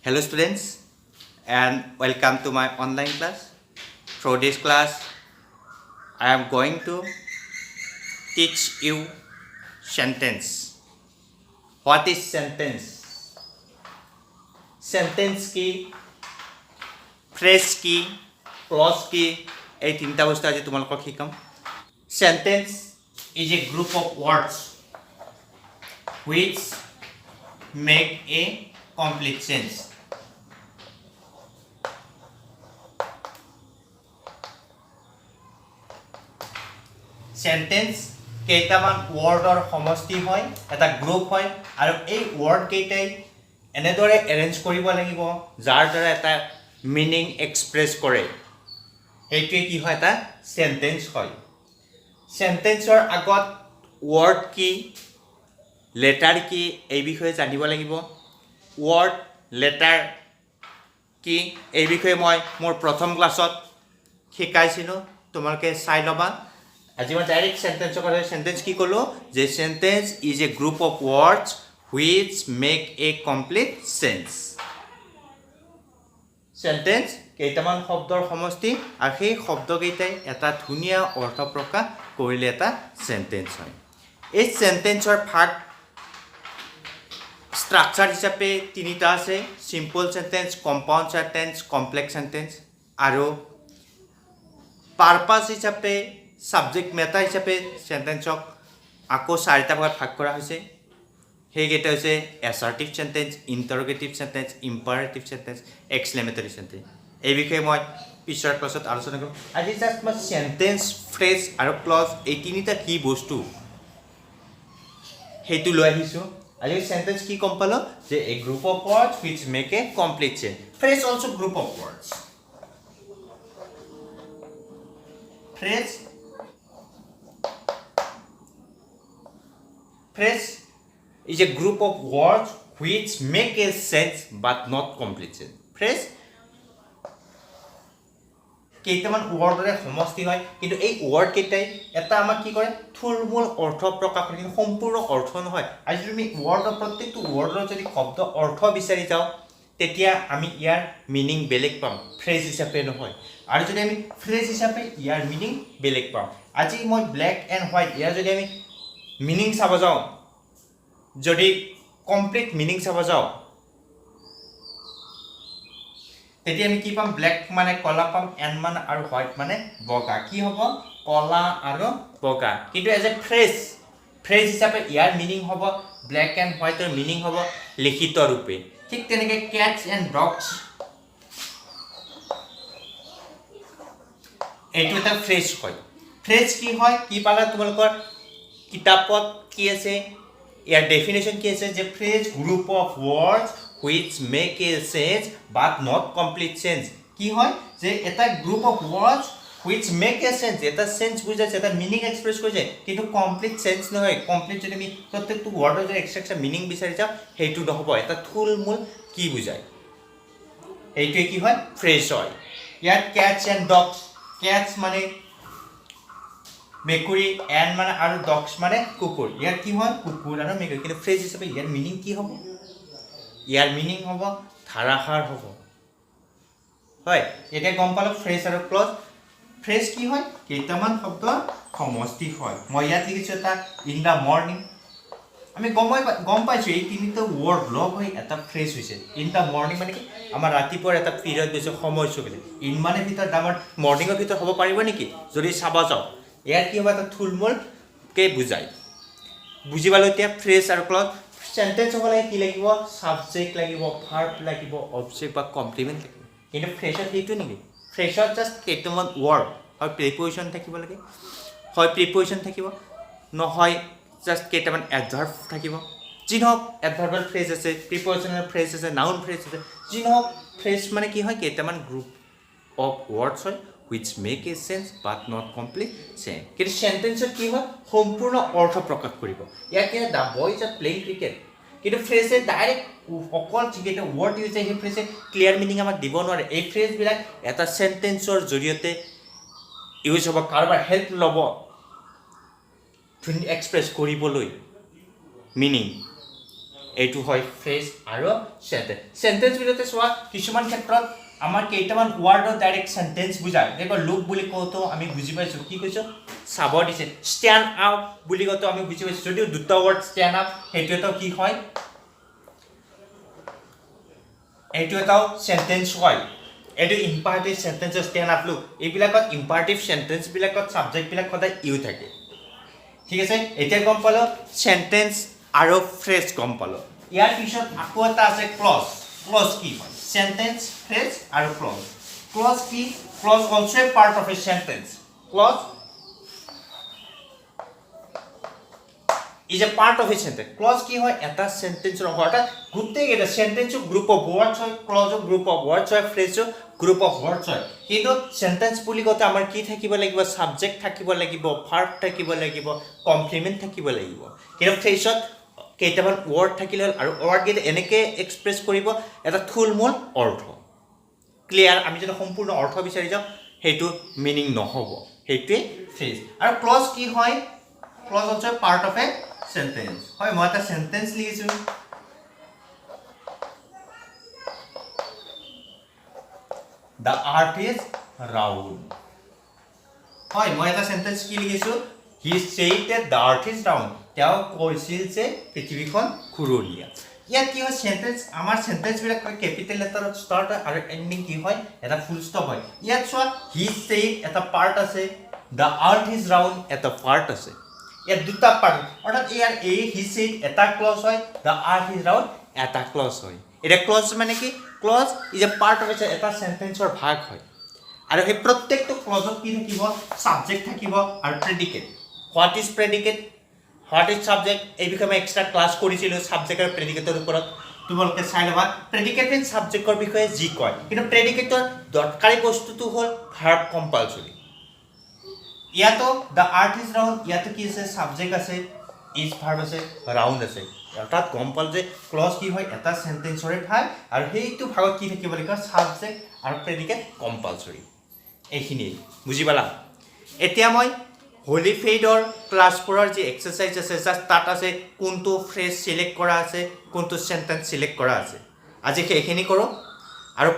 Hello students and welcome to my online class. For this class, I am going to teach you sentence. What is sentence? Sentence কি, phrase কি, clause কি, এই তিনিটা বস্তু আজি তোমালোকক শিকাম। Sentence is a group of words which make a complete sense. Sentence কেইটামান ৱৰ্ডৰ সমষ্টি হয়, এটা গ্ৰুপ হয় আৰু এই ৱৰ্ড কেইটাই এনেদৰে এৰেঞ্জ কৰিব লাগিব যাৰ দ্বাৰা এটা মিনিং এক্সপ্ৰেছ কৰে। এইটোৱে কি হয়, এটা সেন্টেন্স হয়। সেন্টেন্সৰ আগত ৱৰ্ড কি, লেটাৰ কি এই বিষয়ে জানিব লাগিব। ৱৰ্ড লেটাৰ কি এই বিষয়ে মই মোৰ প্ৰথম ক্লাছত শিকাইছিলোঁ, তোমালোকে চাই ল'বা। আজি মই ডাইৰেক্ট সেন্টেন্সৰ কথা। সেন্টেন্স কি ক'লো যে sentence is a group of words which make a complete sense. Sentence কেইটামান শব্দৰ সমষ্টি আৰু সেই শব্দকেইটাই এটা ধুনীয়া অৰ্থ প্ৰকাশ কৰিলে এটা সেন্টেন্স হয়। এই সেন্টেন্সৰ ভাগ স্ট্ৰাকচাৰ হিচাপে তিনিটা আছে: simple sentence, compound sentence, complex sentence. আৰু পাৰপাছ হিচাপে, সাবজেক্ট মেটাৰ হিচাপে সেন্টেন্সক আকৌ চাৰিটা ভাগত ভাগ কৰা হৈছে। সেইকেইটা হৈছে assertive sentence, interrogative sentence, imperative sentence, exclamatory sentence. এই বিষয়ে মই পিছৰ ক্লাছত আলোচনা কৰিম। আজি জাষ্ট মই সেন্টেন্স, ফ্ৰেজ আৰু ক্লজ এই তিনিটা কি বস্তু সেইটো লৈ আহিছোঁ। আজি সেন্টেন্স কি গম পালোঁ যে a group of words which make a complete change. Phrase also group of words. Phrase is a group of words which make a sense but not complete sense. Phrase কেইটামান ৱৰ্ডৰে সমষ্টি হয়, কিন্তু এই ৱৰ্ড কেইটাই এটা আমাক কি কৰে, থুলমূল অৰ্থ প্ৰকাশ কৰে, কিন্তু সম্পূৰ্ণ অৰ্থ নহয়। আজি তুমি ৱৰ্ডৰ প্ৰত্যেকটো ৱৰ্ডৰ যদি শব্দ অৰ্থ বিচাৰি যাওঁ তেতিয়া আমি ইয়াৰ মিনিং বেলেগ পাম, ফ্ৰেজ হিচাপে নহয়। আৰু যদি আমি ফ্ৰেজ হিচাপে ইয়াৰ মিনিং বেলেগ পাম। আজি মই ব্লেক এণ্ড হোৱাইট ইয়াৰ যদি আমি মিনিং চাব যাওঁ, যদি কমপ্লিট মিনিং চাব যাওঁ তেতিয়া আমি কি পাম, ব্লেক মানে কলা পাম, এণ্ড মানে আৰু হোৱাইট মানে বগা। কি হ'ব, কলা আৰু বগা। কিন্তু এজ এ ফ্ৰেজ হিচাপে ইয়াৰ মিনিং হ'ব, ব্লেক এণ্ড হোৱাইটৰ মিনিং হ'ব লিখিত ৰূপে। ঠিক তেনেকৈ কেটছ এণ্ড ডগছ এইটো এটা ফ্ৰেজ হয়। ফ্ৰেজ কি হয়, কি পালা তোমালোকৰ কিতাপত কি আছে, ইয়াৰ ডেফিনেশ্যন কি আছে, যে phrase group of words which make A change but not complete change. কি হয়, যে এটা group of words which make A change, এটা চেঞ্জ বুজাইছে, এটা মিনিং এক্সপ্ৰেছ কৰিছে, কিন্তু কমপ্লিট চেঞ্জ নহয়। কমপ্লিট যদি আমি প্ৰত্যেকটো ৱৰ্ডৰ যদি এক্সট্ৰা মিনিং বিচাৰি যাওঁ সেইটো নহ'ব, এটা থুলমূল কি বুজায়, এইটোৱে কি হয়, ফ্ৰেজ হয়। ইয়াত কেটছ এণ্ড ডগছ, কেটছ মানে মেকুৰী, এণ্ড মানে আৰু ডগছ মানে কুকুৰ। ইয়াৰ কি হয়, কুকুৰ আৰু মেকুৰী। কিন্তু ফ্ৰেজ হিচাপে ইয়াৰ মিনিং কি হ'ব, ইয়াৰ মিনিং হ'ব ধাৰাসাৰ হ'ব। হয়, এতিয়া গম পালোঁ ফ্ৰেজ আৰু ক্লজ। ফ্ৰেজ কি হয়, কেইটামান শব্দৰ সমষ্টি হয়। মই ইয়াত লিখিছোঁ এটা ইন দ্য মৰ্ণিং। আমি গম পাইছোঁ এই তিনিটা ৱৰ্ড লগ হৈ এটা ফ্ৰেজ হৈছে। ইন দ্য মৰ্ণিং মানে কি, আমাৰ ৰাতিপুৱাৰ এটা পিৰিয়ড গৈছে, সময়ছোৱাত। ইন মানে ভিতৰত আমাৰ মৰ্ণিঙৰ ভিতৰত হ'ব পাৰিব নেকি, যদি চাব যাওঁ। ইয়াৰ কি হ'ব, এটা থুলমূলকৈ বুজায়। বুজি পালোঁ এতিয়া ফ্ৰেজ আৰু ক্লজ। সেন্টেন্স হ'ব লাগে কি লাগিব, ছাবজেক্ট লাগিব, ভাৰ্ব লাগিব, অবজেক্ট বা কমপ্লিমেণ্ট লাগিব। কিন্তু ফ্ৰেজত সেইটো নেকি, ফ্ৰেজত জাষ্ট কেইটামান ৱৰ্ড, হয় প্ৰিপজিশ্যন থাকিব লাগে, হয় প্ৰিপজিশ্যন থাকিব, নহয় জাষ্ট কেইটামান এডভাৰ্ব থাকিব। যি নহওক এডভাৰ্বেল ফ্ৰেজ আছে, প্ৰিপজিশ্যনেল ফ্ৰেজ আছে, নাউন ফ্ৰেজ আছে। যি নহওক ফ্ৰেজ মানে কি হয়, কেইটামান গ্ৰুপ অফ ৱৰ্ডছ হয় which make A change but not complete change. কিন্তু চেণ্টেন্সত কি হয়, সম্পূৰ্ণ অৰ্থ প্ৰকাশ কৰিব। ইয়াত কি হয়, the boy is a playing cricket. কিন্তু ফ্ৰেজে ডাইৰেক্ট অকল যিকেইটা ৱৰ্ড ইউজ হয় সেই ফ্ৰেজে ক্লিয়াৰ মিনিং আমাক দিব নোৱাৰে। এই ফ্ৰেজবিলাক এটা চেণ্টেন্সৰ জৰিয়তে ইউজ হ'ব, কাৰোবাৰ হেল্প ল'ব এক্সপ্ৰেছ কৰিবলৈ মিনিং। এইটো হয় ফ্ৰেজ আৰু সেন্টেন্স সেন্টেন্স বিলতে চোৱা কিছুমান ক্ষেত্ৰত আমাৰ কেইটামান ৱাৰ্ডৰ ডাইৰেক্ট সেন্টেন্স বুজায় দেখো লুক বুলি কওঁতো আমি বুজি পাইছো কি কৈছো চাব দিছে ষ্টেণ্ড আপ বুলি কওঁতো আমি বুজি পাইছো যদিও দুটা ৱাৰ্ড ষ্টেণ্ড আপ সেইটো এটা কি হয় এইটো এটা সেন্টেন্স হয় এটো imperative sentence stand up look এইবিলাকত ইম্পাৰেটিভ সেন্টেন্স বিলাকত সাবজেক্ট বিলাক সদায় ইউ থাকে ঠিক আছে এতিয়া গম পালো সেন্টেন্স আৰু ফ্ৰেজ গম পালো ইয়াৰ পিছত আকৌ এটা আছে ক্লজ ক্লজ কি হয় sentence phrase আৰু clause clause কি clause also a part of a sentence clause is a part of a sentence clause কি হয় এটা sentence ৰ এটা গোটেই এটা sentence group of words হয় clause group of words হয় phrase group of words হয় কিন্তু sentence বুলি কওঁতে আমাৰ কি থাকিব লাগিব subject থাকিব লাগিব verb থাকিব লাগিব complement থাকিব লাগিব কিন্তু phrase কেইটামান ৱৰ্ড থাকিলে আৰু ৱৰ্ড গেট এনেকে এক্সপ্ৰেছ কৰিব এটা থুলমূল অৰ্থ ক্লিয়াৰ আমি যদি সম্পূৰ্ণ অৰ্থ বিচাৰি যাওঁ হেতু মিনিং নহব হেতুৱে ফ্ৰেজ আৰু ক্লজ কি হয় clause also part of a sentence হয় মই এটা সেন্টেন্স লিখিছো the earth is round হয় মই এটা সেন্টেন্স কি লিখিছো he said that the earth is round তেওঁ কৈছিল যে পৃথিৱীখন ঘূৰণীয়া ইয়াত কি হয় সেন্টেন্স আমাৰ সেন্টেন্স বিলাক ক্যাপিটেল লেটাৰত স্টাৰ্ট আৰু এন্ডিং কি হয় এটা ফুল ষ্টপ হয় ইয়াত চোৱা he said এটা পাৰ্ট আছে the earth is round এটা পাৰ্ট আছে ইয়াত দুটা পাৰ্ট অৰ্থাৎ ইয়াৰ he said এটা ক্লজ হয় the earth is round এটা ক্লজ হয় এটা ক্লজ মানে কি clause is a part of এটা সেন্টেন্সৰ ভাগ হয় আৰু এই প্ৰত্যেকটো ক্লজত কি থাকিব সাবজেক্ট থাকিব আৰু predicate what is predicate what is subject এই বিষয়ে এক্সট্ৰা ক্লাস কৰিছিল সাবজেক্ট আৰু প্ৰেডিকেটৰ ওপৰত তোমালোকে চাই লবা প্ৰেডিকেট এণ্ড সাবজেক্টৰ বিষয়ে জি কয় কিন্তু প্ৰেডিকেটৰ দৰকাৰী বস্তুটো হ'ল ভাৰ্ব কম্পালসৰি ইয়াতো the earth is round ইয়াতো কি আছে সাবজেক্ট আছে is ভাৰ্ব আছে ৰাউন্ড আছে অৰ্থাৎ কম্পাল যে ক্লজ কি হয় এটা সেন্টেন্সৰে ভাগ আৰু সেইটো ভাগত কি থাকিব লাগিব সাবজেক্ট আৰু প্ৰেডিকেট কম্পালসৰি এইখিনি বুজি পালা এতিয়া মই হোলি ফেইডৰ ক্লাস 4 ৰ যে এক্সাৰসাইজ আছে জাস্ট তাত আছে কোনটো ফ্ৰেজ সিলেক্ট কৰা আছে কোনটো সেন্টেন্স সিলেক্ট কৰা আছে আজি এইখিনি কৰো আৰু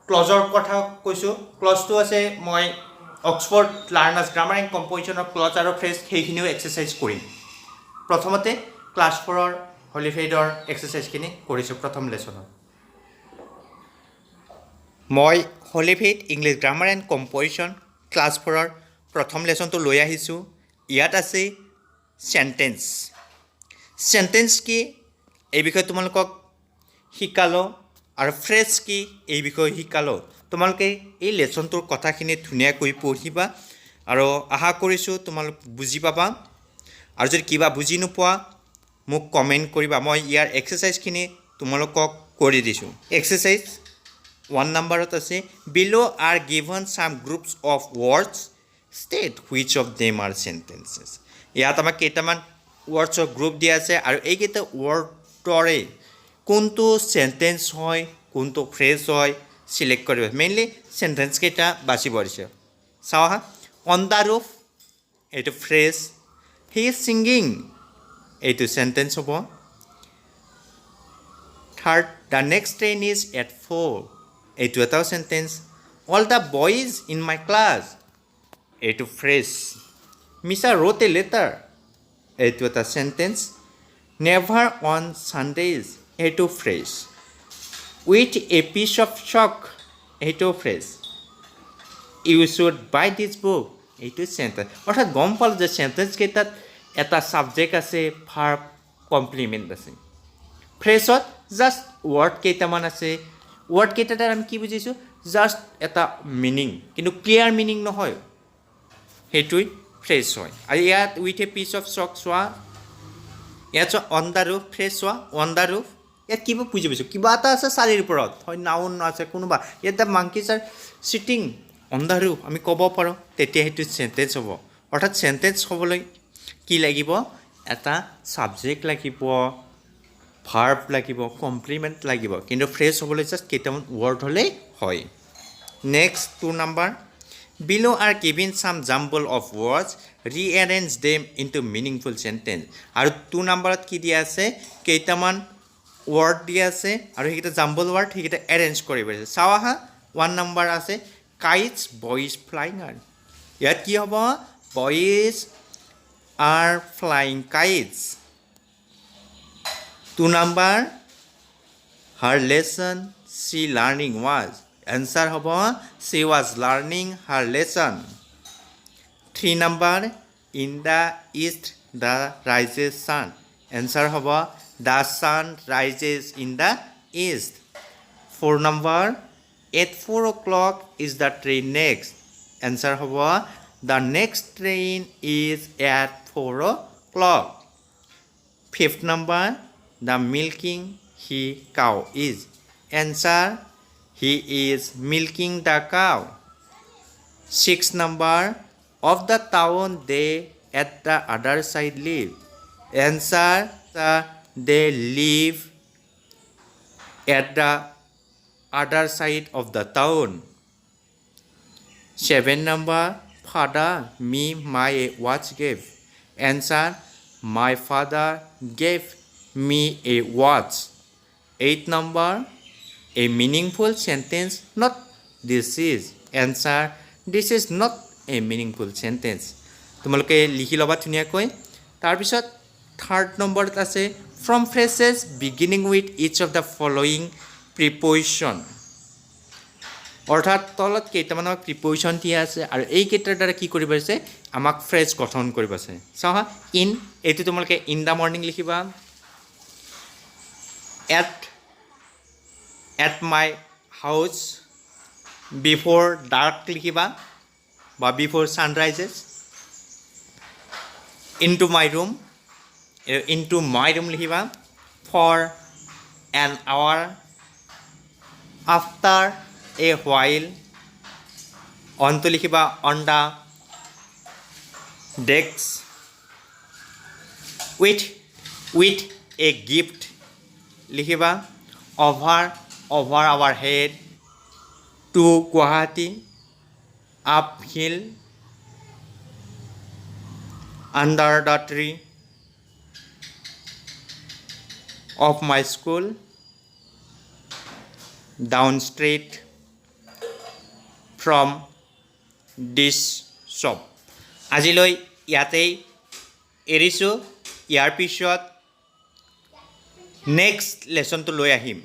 ক্লজৰ কথা কৈছো ক্লজটো আছে মই অক্সফোৰ্ড লাৰ্নাৰ্স গ্ৰামাৰ এন্ড কম্পোজিশনৰ ক্লজ আৰু ফ্ৰেজ সেইখিনিও এক্সাৰসাইজ কৰিম প্ৰথমতে ক্লাস 4 ৰ হোলি ফেইডৰ এক্সাৰসাইজখিনি কৰিছো প্ৰথম লেসনত মই Holy Faith English grammar and composition class 4 ৰ প্ৰথম লেসনটো লৈ আহিছো ইয়াত আছে সেন্টেন্স সেন্টেন্স কি এই বিষয়ে তোমালোকক শিকালো আৰু ফ্ৰেজ কি এই বিষয়ে শিকালো তোমালোকে এই লেসনটোৰ কথাখিনি ধুনীয়াকৈ পঢ়িবা আৰু আশা কৰিছো তোমালোক বুজি পাবা আৰু যদি কিবা বুজি নোপোৱা মোক কমেন্ট কৰিবা মই ইয়াৰ এক্সাৰসাইজখিনি তোমালোকক কৰি দিছো এক্সাৰসাইজ 1 নম্বৰত আছে below are given some groups of words state which of them are sentences ইয়াত আমাক কেইটামান ওয়াৰ্ডছৰ গ্ৰুপ দিয়া আছে আৰু এই কেইটা ওয়াৰ্ডৰে কোনটো সেন্টেন্স হয় কোনটো ফ্ৰেজ হয় সিলেক্ট কৰিব মেইনলি সেন্টেন্স কেইটা বাছিব দিছে চাও হা on the roof এইটো ফ্ৰেজ he is singing এইটো সেন্টেন্স হ'ব third the next train is at 4 এইটো এটা sentence all the boys in my class এইটো phrase Misa wrote a letter এইটো এটা সেন্টেন্স never on Sundays এইটো phrase with a piece of chalk এইটো phrase you should buy this book এইটো sentence অৰ্থাৎ গম পাল যে সেন্টেন্স কেইটাত এটা সাবজেক্ট আছে ভাৰ্ব কমপ্লিমেন্ট আছে ফ্ৰেজত জাস্ট ওয়াৰ্ড কেইটামান আছে ওয়াৰ্ড কেইটাৰ আমি কি বুজিছো জাস্ট এটা মিনিং কিন্তু ক্লিয়াৰ মিনিং নহয় হেতুই ফ্ৰেজ হয় আৰু ইয়াত উইথ এ পিস অফ চক চোৱা ইয়াত অন দ্য ৰুফ ফ্ৰেজ চোৱা অন দ্য ৰুফ ইয়াত কিবা বুজি পাইছো কিবা এটা আছে চালিৰ ওপৰত হয় নাউন আছে কোনোবা ইয়াত the monkeys are sitting on the roof আমি ক'ব পাৰো তেতিয়া হেতু সেন্টেন্স হ'ব অৰ্থাৎ সেন্টেন্স হ'বলৈ কি লাগিব এটা সাবজেক্ট লাগিব ভাৰ্ব লাগিব কমপ্লিমেন্ট লাগিব কিন্তু ফ্ৰেজ হ'বলৈ জাস্ট কেইটামান ওয়াৰ্ড হ'লে হয় next 2 number Below are given some jumble of words. Rearrange them into meaningful sentence. আৰু 2 নম্বৰত কি দিয়া আছে কেইটামান word দিয়া আছে আৰু হেকিটা jumble word হেকিটা arrange কৰিব আছে চাও হা 1 নম্বৰ আছে kites boys flying are ইয়াত কি হ'ব boys are flying kites 2 number her lesson she learning was answer hobo she was learning her lesson 3 number in the east the rises sun answer hobo the sun rises in the east 4 number at 4 o'clock is the train next answer hobo the next train is at 4 o'clock 5th number the milking he cow is answer he is milking the cow 6th number of the town they at the other side live answer they live at the other side of the town 7 number father me my watch gave answer my father gave me a watch 8 number a meaningful sentence not this is answer this is not a meaningful sentence তোমালোকে লিখি লবা ধুনিয়াকৈ তাৰ পিছত third নম্বৰত আছে from phrases beginning with each of the following preposition অৰ্থাৎ তলত কেইটামানৰ প্ৰিপজিশন দিয়া আছে আৰু এই কেইটাৰ দ্বাৰা কি কৰিব আছে আমাক ফ্ৰেজ গঠন কৰিব আছে চাও ইন এটো তোমালোকে ইন দা মৰ্নিং লিখিবা at my house before dark লিখিবা বা before sun rises into my room লিখিবা for an hour after a while on to লিখিবা on the desk with a gift লিখিবা over our head to Guwahati uphill under the tree of my school down street from this shop আজিলৈ ইয়াতেই এৰিছো ইয়াৰ পিছত next লেসনটো লৈ আহিম